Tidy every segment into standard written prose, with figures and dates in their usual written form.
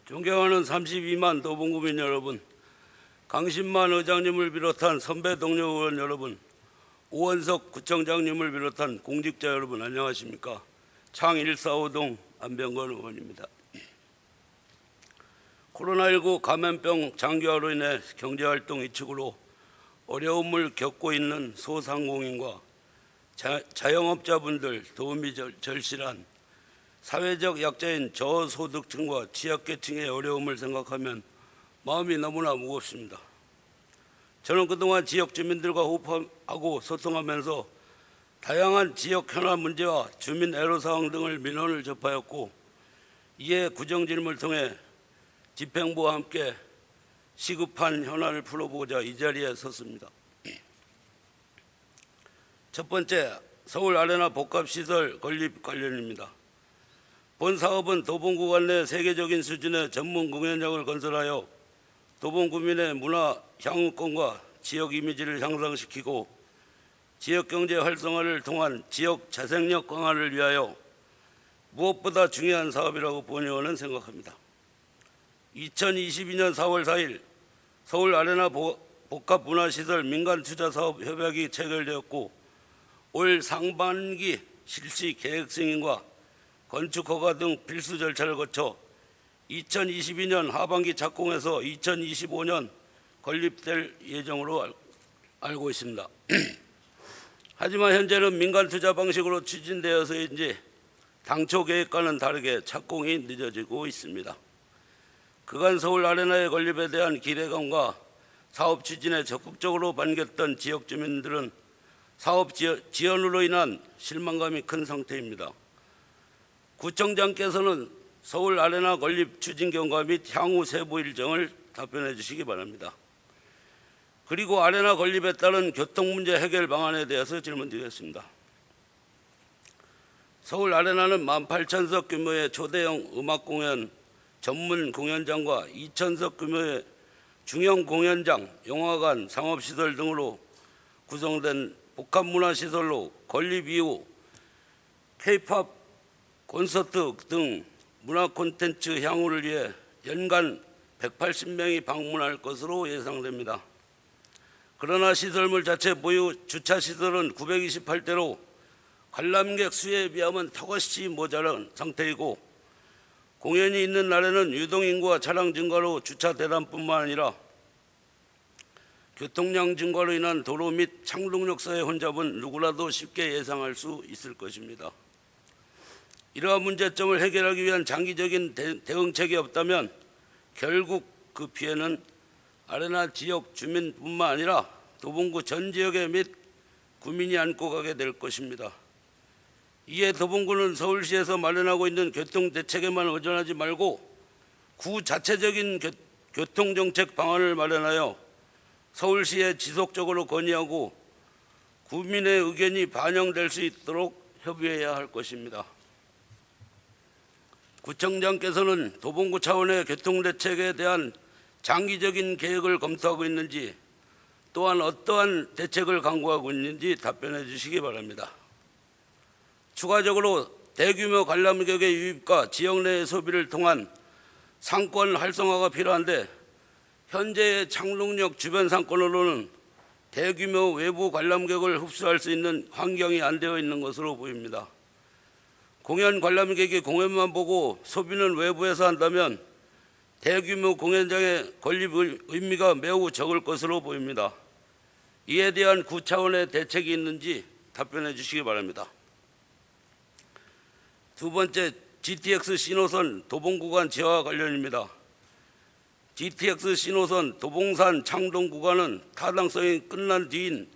존경하는 32만 도봉구민 여러분, 강신만 의장님을 비롯한 선배 동료 의원 여러분, 오원석 구청장님을 비롯한 공직자 여러분 안녕하십니까? 창 145동 안병건 의원입니다. 코로나19 감염병 장기화로 인해 경제활동 위축으로 어려움을 겪고 있는 소상공인과 자영업자분들 도움이 절실한 사회적 약자인 저소득층과 취약계층의 어려움을 생각하면 마음이 너무나 무겁습니다. 저는 그동안 지역 주민들과 호흡하고 소통하면서 다양한 지역 현안 문제와 주민 애로사항 등을 민원을 접하였고, 이에 구정질문을 통해 집행부와 함께 시급한 현안을 풀어보고자 이 자리에 섰습니다. 첫 번째, 서울 아레나 복합시설 건립 관련입니다. 본 사업은 도봉구간 내 세계적인 수준의 전문 공연장을 건설하여 도봉구민의 문화 향후권과 지역 이미지를 향상시키고 지역 경제 활성화를 통한 지역 자생력 강화를 위하여 무엇보다 중요한 사업이라고 본 의원은 생각합니다. 2022년 4월 4일 서울 아레나 복합문화시설 민간투자사업 협약이 체결되었고, 올 상반기 실시 계획 승인과 건축 허가 등 필수 절차를 거쳐 2022년 하반기 착공해서 2025년 건립될 예정으로 알고 있습니다. 하지만 현재는 민간 투자 방식으로 추진되어서인지 당초 계획과는 다르게 착공이 늦어지고 있습니다. 그간 서울 아레나의 건립에 대한 기대감과 사업 추진에 적극적으로 반겼던 지역 주민들은 사업 지연으로 인한 실망감이 큰 상태입니다. 구청장께서는 서울 아레나 건립 추진 경과 및 향후 세부 일정을 답변해 주시기 바랍니다. 그리고 아레나 건립에 따른 교통 문제 해결 방안에 대해서 질문드리겠습니다. 서울 아레나는 18,000석 규모의 초대형 음악 공연 전문 공연장과 2,000석 규모의 중형 공연장, 영화관, 상업시설 등으로 구성된 복합문화시설로 건립 이후 K-팝 콘서트 등 문화 콘텐츠 향후를 위해 연간 180명이 방문할 것으로 예상됩니다. 그러나 시설물 자체 보유 주차시설은 928대로 관람객 수에 비하면 턱없이 모자란 상태이고, 공연이 있는 날에는 유동인구와 차량 증가로 주차 대란뿐만 아니라 교통량 증가로 인한 도로 및 창동력사의 혼잡은 누구라도 쉽게 예상할 수 있을 것입니다. 이러한 문제점을 해결하기 위한 장기적인 대응책이 없다면 결국 그 피해는 아레나 지역 주민뿐만 아니라 도봉구 전 지역에 및 구민이 안고 가게 될 것입니다. 이에 도봉구는 서울시에서 마련하고 있는 교통대책에만 의존하지 말고 구 자체적인 교통정책 방안을 마련하여 서울시에 지속적으로 건의하고 구민의 의견이 반영될 수 있도록 협의해야 할 것입니다. 구청장께서는 도봉구 차원의 교통대책에 대한 장기적인 계획을 검토하고 있는지, 또한 어떠한 대책을 강구하고 있는지 답변해 주시기 바랍니다. 추가적으로 대규모 관람객의 유입과 지역 내의 소비를 통한 상권 활성화가 필요한데, 현재의 창동역 주변 상권으로는 대규모 외부 관람객을 흡수할 수 있는 환경이 안 되어 있는 것으로 보입니다. 공연 관람객이 공연만 보고 소비는 외부에서 한다면 대규모 공연장의 건립 의미가 매우 적을 것으로 보입니다. 이에 대한 구 차원의 대책이 있는지 답변해 주시기 바랍니다. 두 번째, GTX 신호선 도봉구간 지하와 관련입니다. GTX 신호선 도봉산 창동 구간은 타당성이 끝난 뒤인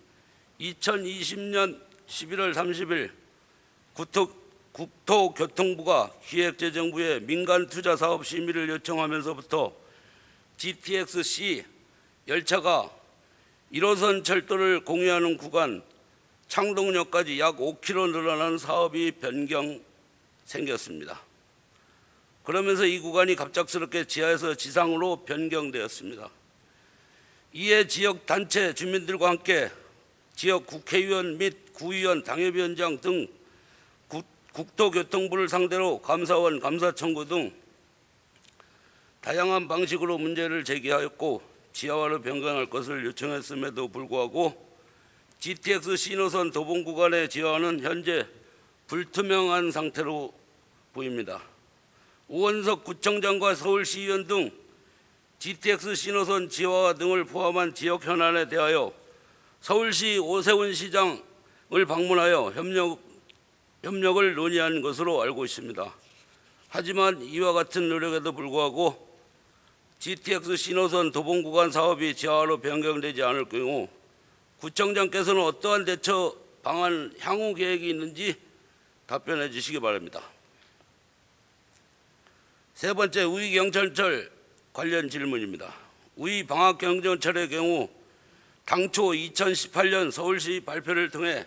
2020년 11월 30일 국토교통부가 기획재정부에 민간투자사업 심의를 요청하면서부터 GTX-C 열차가 1호선 철도를 공유하는 구간 창동역까지 약 5km 늘어난 사업이 생겼습니다. 그러면서 이 구간이 갑작스럽게 지하에서 지상으로 변경되었습니다. 이에 지역 단체 주민들과 함께 지역 국회의원 및 구의원, 당협위원장 등 국토교통부를 상대로 감사원, 감사청구 등 다양한 방식으로 문제를 제기하였고 지하화로 변경할 것을 요청했음에도 불구하고 GTX 신호선 도봉 구간의 지하화는 현재 불투명한 상태로 보입니다. 오원석 구청장과 서울시의원 등 GTX 신호선 지하화 등을 포함한 지역 현안에 대하여 서울시 오세훈 시장을 방문하여 협력을 논의한 것으로 알고 있습니다. 하지만 이와 같은 노력에도 불구하고 GTX 신호선 도봉 구간 사업이 지하화로 변경되지 않을 경우 구청장께서는 어떠한 대처 방안 향후 계획이 있는지 답변해 주시기 바랍니다. 세 번째, 우이경전철 관련 질문입니다. 우이방학경전철의 경우 당초 2018년 서울시 발표를 통해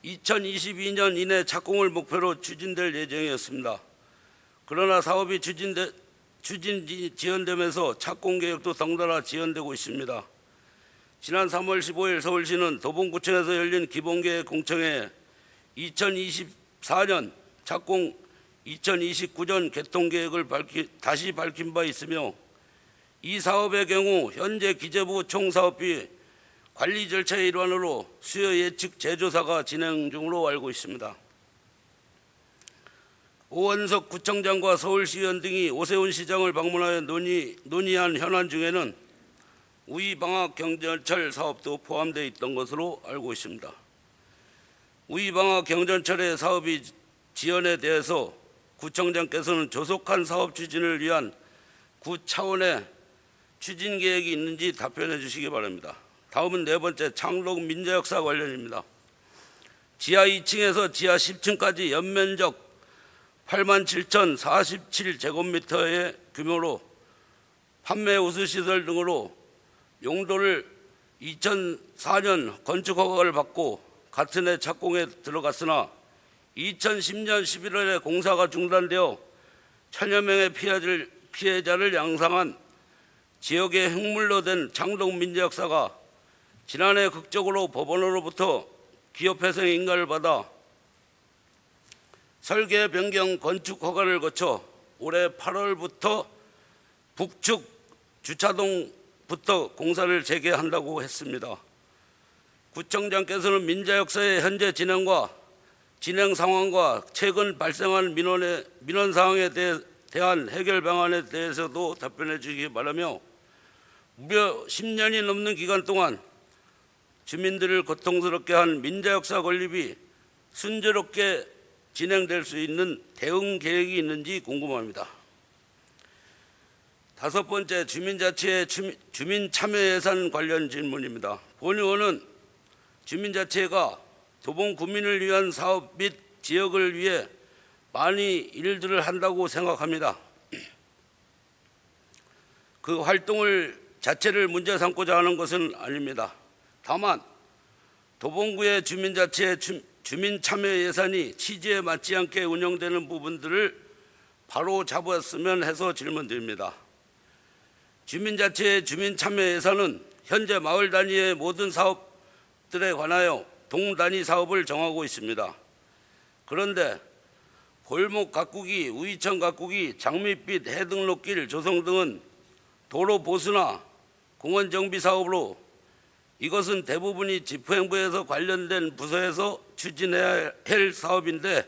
2022년 이내 착공을 목표로 추진될 예정이었습니다. 그러나 사업이 지연되면서 착공 계획도 덩달아 지연되고 있습니다. 지난 3월 15일 서울시는 도봉구청에서 열린 기본계획 공청회에 2024년 착공 2029년 개통계획을 다시 밝힌 바 있으며 이 사업의 경우 현재 기재부 총사업비 관리 절차의 일환으로 수요 예측 재조사가 진행 중으로 알고 있습니다. 오원석 구청장과 서울시의원 등이 오세훈 시장을 방문하여 논의한 현안 중에는 우이방학경전철 사업도 포함되어 있던 것으로 알고 있습니다. 우이방학경전철의 사업이 지연에 대해서 구청장께서는 조속한 사업 추진을 위한 구 차원의 추진 계획이 있는지 답변해 주시기 바랍니다. 다음은 네 번째, 창록 민자역사 관련입니다. 지하 2층에서 지하 10층까지 연면적 87,047제곱미터의 규모로 판매 우수시설 등으로 용도를 2004년 건축 허가를 받고 같은 해 착공에 들어갔으나 2010년 11월에 공사가 중단되어 천여 명의 피해자를 양상한 지역의 흉물로 된 창동 민자역사가 지난해 극적으로 법원으로부터 기업회생 인가를 받아 설계 변경 건축 허가를 거쳐 올해 8월부터 북측 주차동부터 공사를 재개한다고 했습니다. 구청장께서는 민자역사의 현재 진행 상황과 최근 발생한 민원 사항에 대한 해결 방안에 대해서도 답변해 주시기 바라며 무려 10년이 넘는 기간 동안 주민들을 고통스럽게 한 민자역사 건립이 순조롭게 진행될 수 있는 대응 계획이 있는지 궁금합니다. 다섯 번째, 주민자치의 주민참여예산 관련 질문입니다. 본 의원은 주민자치회가 도봉 구민을 위한 사업 및 지역을 위해 많이 일들을 한다고 생각합니다. 그 활동을 자체를 문제 삼고자 하는 것은 아닙니다. 다만 도봉구의 주민자치의 주민참여 예산이 취지에 맞지 않게 운영되는 부분들을 바로 잡았으면 해서 질문드립니다. 주민자치의 주민참여 예산은 현재 마을 단위의 모든 사업들에 관하여 동 단위 사업을 정하고 있습니다. 그런데 골목 가꾸기, 우이천 가꾸기, 장밋빛 해등록길 조성 등은 도로 보수나 공원 정비 사업으로 이것은 대부분이 집행부에서 관련된 부서에서 추진해야 할 사업인데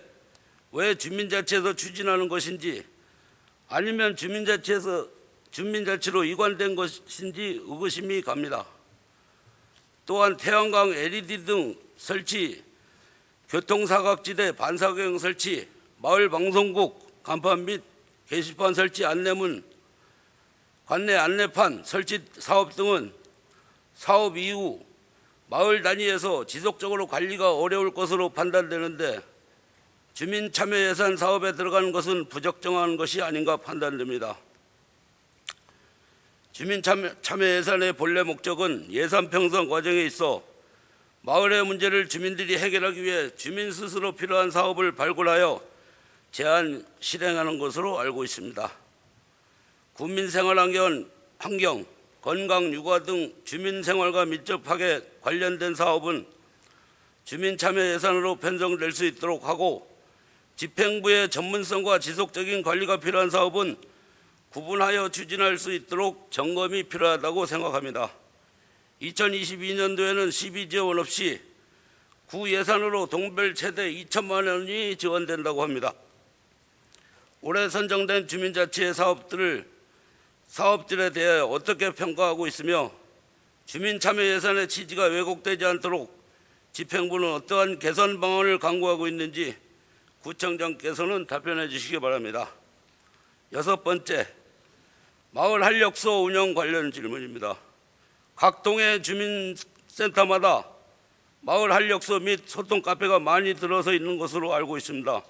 왜 주민자치에서 추진하는 것인지 아니면 주민자치로 이관된 것인지 의구심이 갑니다. 또한 태양광 LED 등 설치, 교통사각지대 반사경 설치, 마을 방송국 간판 및 게시판 설치, 안내문, 관내 안내판 설치 사업 등은 사업 이후 마을 단위에서 지속적으로 관리가 어려울 것으로 판단되는데 주민참여 예산 사업에 들어가는 것은 부적정한 것이 아닌가 판단됩니다. 주민참여 예산의 본래 목적은 예산 편성 과정에 있어 마을의 문제를 주민들이 해결하기 위해 주민 스스로 필요한 사업을 발굴하여 제안 실행하는 것으로 알고 있습니다. 국민생활 환경, 건강, 육아 등 주민생활과 밀접하게 관련된 사업은 주민참여 예산으로 편성될 수 있도록 하고 집행부의 전문성과 지속적인 관리가 필요한 사업은 구분하여 추진할 수 있도록 점검이 필요하다고 생각합니다. 2022년도에는 12지원 없이 구 예산으로 동별 최대 2천만 원이 지원된다고 합니다. 올해 선정된 주민자치의 사업들에 대해 어떻게 평가하고 있으며 주민참여 예산의 취지가 왜곡되지 않도록 집행부는 어떠한 개선 방안을 강구하고 있는지 구청장께서는 답변해 주시기 바랍니다. 6번째, 마을 활력소 운영 관련 질문입니다. 각 동의 주민센터마다 마을 활력소 및 소통 카페가 많이 들어서 있는 것으로 알고 있습니다.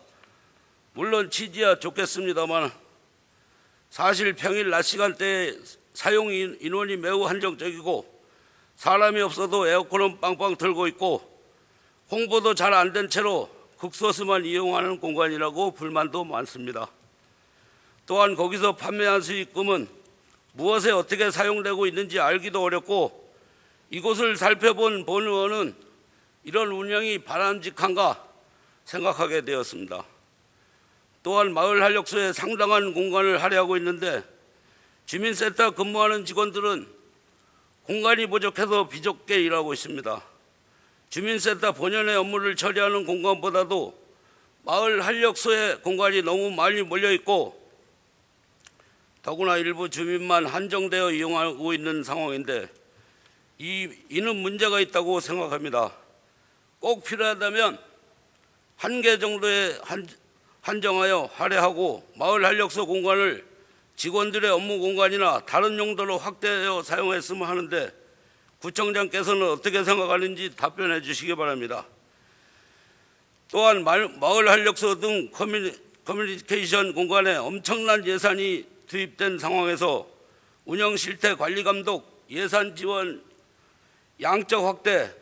물론 취지야 좋겠습니다만 사실 평일 낮 시간대에 사용 인원이 매우 한정적이고 사람이 없어도 에어컨은 빵빵 틀고 있고 홍보도 잘 안 된 채로 극소수만 이용하는 공간이라고 불만도 많습니다. 또한 거기서 판매한 수익금은 무엇에 어떻게 사용되고 있는지 알기도 어렵고 이곳을 살펴본 본 의원은 이런 운영이 바람직한가 생각하게 되었습니다. 또한 마을 활력소에 상당한 공간을 할애하고 있는데 주민센터 근무하는 직원들은 공간이 부족해서 비좁게 일하고 있습니다. 주민센터 본연의 업무를 처리하는 공간보다도 마을 활력소의 공간이 너무 많이 몰려 있고 더구나 일부 주민만 한정되어 이용하고 있는 상황인데 이는 문제가 있다고 생각합니다. 꼭 필요하다면 한 개 정도에 한정하여 할애하고 마을 활력소 공간을 직원들의 업무 공간이나 다른 용도로 확대하여 사용했으면 하는데 구청장께서는 어떻게 생각하는지 답변해 주시기 바랍니다. 또한 마을 활력소 등 커뮤니케이션 공간에 엄청난 예산이 투입된 상황에서 운영 실태 관리 감독, 예산 지원 양적 확대,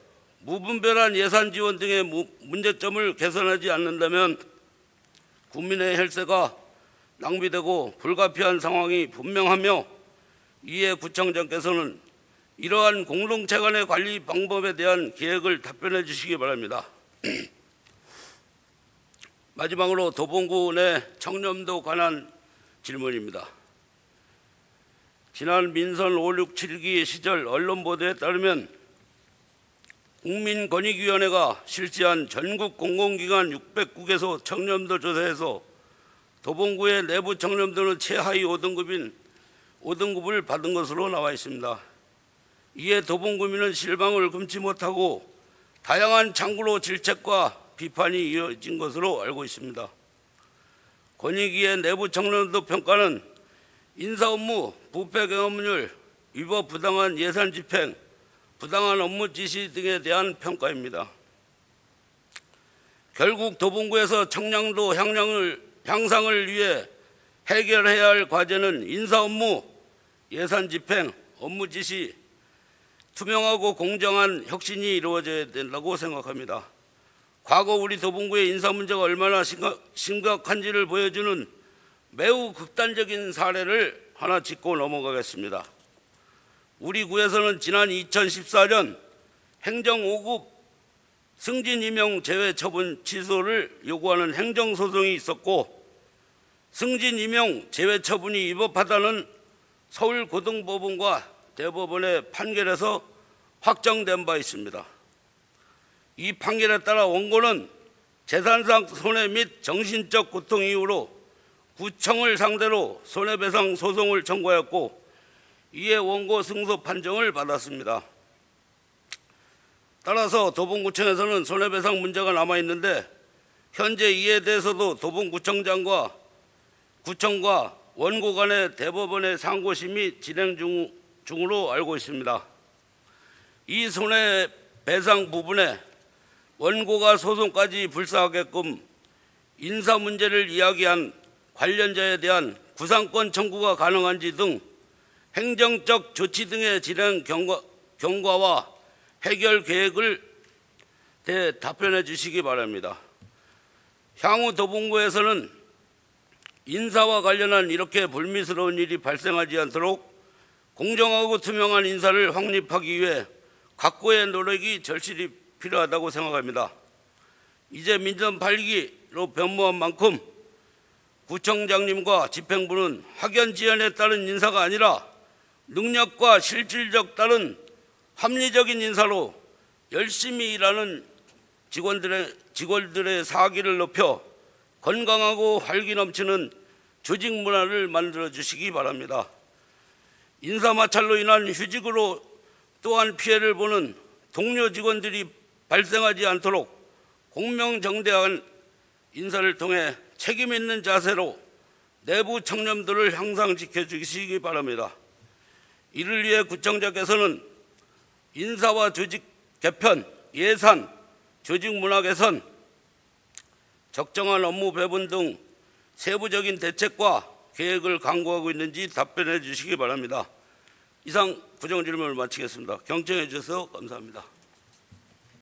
무분별한 예산 지원 등의 문제점을 개선하지 않는다면 국민의 혈세가 낭비되고 불가피한 상황이 분명하며 이에 구청장께서는 이러한 공동체 간의 관리 방법에 대한 계획을 답변해 주시기 바랍니다. 마지막으로 도봉구 내 청렴도 관한 질문입니다. 지난 민선 5, 6, 7기 시절 언론 보도에 따르면 국민권익위원회가 실시한 전국 공공기관 600국에서 청렴도 조사에서 도봉구의 내부 청렴도는 최하위 5등급을 받은 것으로 나와 있습니다. 이에 도봉구민은 실망을 금치 못하고 다양한 창구로 질책과 비판이 이어진 것으로 알고 있습니다. 권익위의 내부 청렴도 평가는 인사 업무, 부패 경험률, 위법 부당한 예산 집행, 부당한 업무 지시 등에 대한 평가입니다. 결국 도봉구에서 청량도 향상을 위해 해결해야 할 과제는 인사 업무, 예산 집행, 업무 지시, 투명하고 공정한 혁신이 이루어져야 된다고 생각합니다. 과거 우리 도봉구의 인사 문제가 얼마나 심각한지를 보여주는 매우 극단적인 사례를 하나 짚고 넘어가겠습니다. 우리 구에서는 지난 2014년 행정 5급 승진 임용 제외 처분 취소를 요구하는 행정소송이 있었고 승진 임용 제외 처분이 위법하다는 서울고등법원과 대법원의 판결에서 확정된 바 있습니다. 이 판결에 따라 원고는 재산상 손해 및 정신적 고통 이유로 구청을 상대로 손해배상 소송을 청구하였고 이에 원고 승소 판정을 받았습니다. 따라서 도봉구청에서는 손해배상 문제가 남아있는데 현재 이에 대해서도 도봉구청장과 구청과 원고 간의 대법원의 상고심이 진행 중으로 알고 있습니다. 이 손해배상 부분에 원고가 소송까지 불사하게끔 인사 문제를 이야기한 관련자에 대한 구상권 청구가 가능한지 등 행정적 조치 등의 진행 경과와 해결 계획을 답변해 주시기 바랍니다. 향후 도봉구에서는 인사와 관련한 이렇게 불미스러운 일이 발생하지 않도록 공정하고 투명한 인사를 확립하기 위해 각고의 노력이 절실히 필요하다고 생각합니다. 이제 민선 8기로 변모한 만큼 구청장님과 집행부는 학연 지연에 따른 인사가 아니라 능력과 실질적 따른 합리적인 인사로 열심히 일하는 직원들의 사기를 높여 건강하고 활기 넘치는 조직 문화를 만들어 주시기 바랍니다. 인사 마찰로 인한 휴직으로 또한 피해를 보는 동료 직원들이 발생하지 않도록 공명정대한 인사를 통해 책임 있는 자세로 내부 청렴도를 항상 지켜주시기 바랍니다. 이를 위해 구청장께서는 인사와 조직 개편, 예산, 조직 문화 개선, 적정한 업무 배분 등 세부적인 대책과 계획을 강구하고 있는지 답변해 주시기 바랍니다. 이상 구정질문을 마치겠습니다. 경청해 주셔서 감사합니다.